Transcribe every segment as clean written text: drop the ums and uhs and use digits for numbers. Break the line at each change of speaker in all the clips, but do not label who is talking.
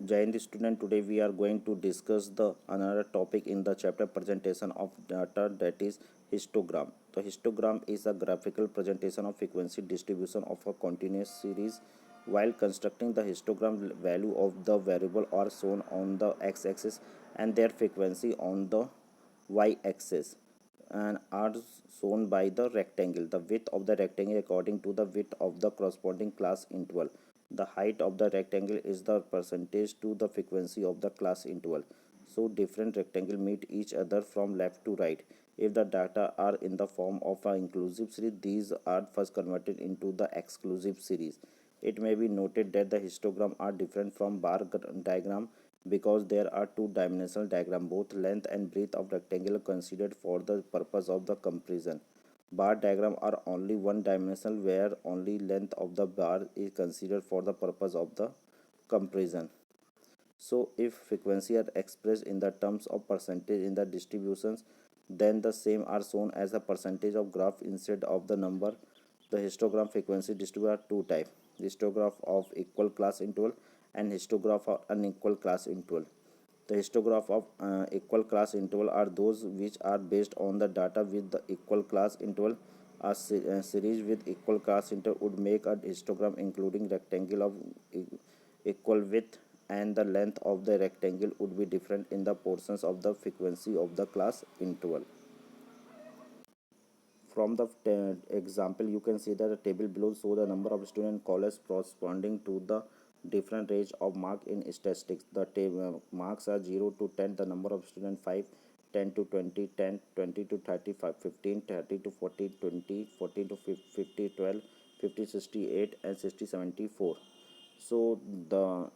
Jai student, today we are going to discuss the another topic in the chapter presentation of data, that is histogram. The histogram is a graphical presentation of frequency distribution of a continuous series. While constructing the histogram, value of the variable are shown on the x-axis and their frequency on the y-axis and are shown by the rectangle. The width of the rectangle according to the width of the corresponding class interval. The height of the rectangle is the percentage to the frequency of the class interval. So different rectangle meet each other from left to right. If the data are in the form of an inclusive series, these are first converted into the exclusive series. It may be noted that the histogram are different from bar diagram because there are two-dimensional diagram. Both length and breadth of rectangle are considered for the purpose of the comparison. Bar diagram are only one dimensional where only length of the bar is considered for the purpose of the comparison. So if frequency are expressed in the terms of percentage in the distributions, then the same are shown as a percentage of graph instead of the number. The histogram frequency distribution are two types: histograph of equal class interval and histograph of unequal class interval. The histograph of equal class interval are those which are based on the data with the equal class interval. A series with equal class interval would make a histogram including rectangle of equal width, and the length of the rectangle would be different in the portions of the frequency of the class interval. From the example, you can see that the table below show the number of student college corresponding to the different range of mark in statistics. The table marks are 0 to 10, the number of student 5, 10 to 20, 10, 20 to 35, 15, 30 to 40, 20, 40 to 50, 12, 50, 68, and 60, 74. So the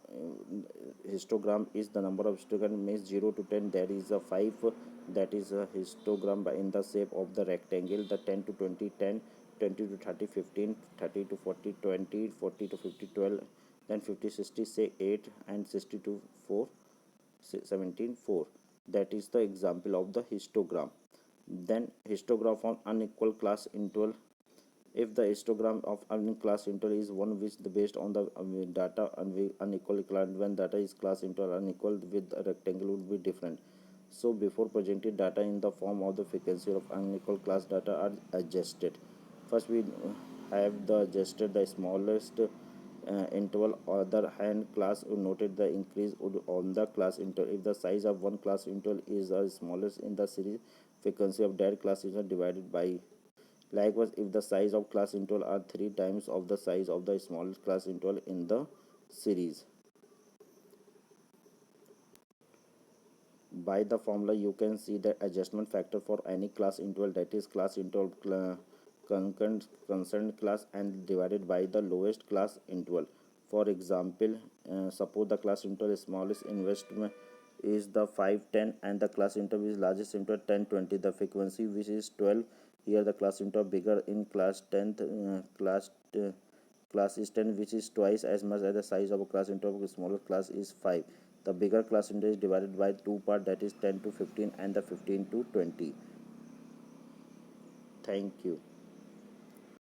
histogram is the number of histogram means 0 to 10. There is a 5, that is a histogram in the shape of the rectangle. The 10 to 20, 10, 20 to 30, 15, 30 to 40, 20, 40 to 50, 12, then 50, 60, say 8, and 60 to 4, 17, 4. That is the example of the histogram. Then histograph on unequal class interval. If the histogram of unequal class interval is one which based on the data unequal, when data is class interval unequal with a rectangle would be different. So before presented data in the form of the frequency of unequal class data are adjusted. First we have the adjusted the smallest interval. Other hand, class noted the increase on the class interval. If the size of one class interval is the smallest in the series, frequency of that class is divided by. Likewise, if the size of class interval are 3 times of the size of the smallest class interval in the series. By the formula, you can see the adjustment factor for any class interval, that is class interval concerned class, and divided by the lowest class interval. For example, suppose the class interval smallest investment is the 510 and the class interval is largest interval 1020. The frequency which is 12. Here the class interval bigger in class 10th class is 10, which is twice as much as the size of a class interval. Smaller class is 5. The bigger class interval is divided by 2 part, that is 10 to 15 and the 15 to 20. Thank you.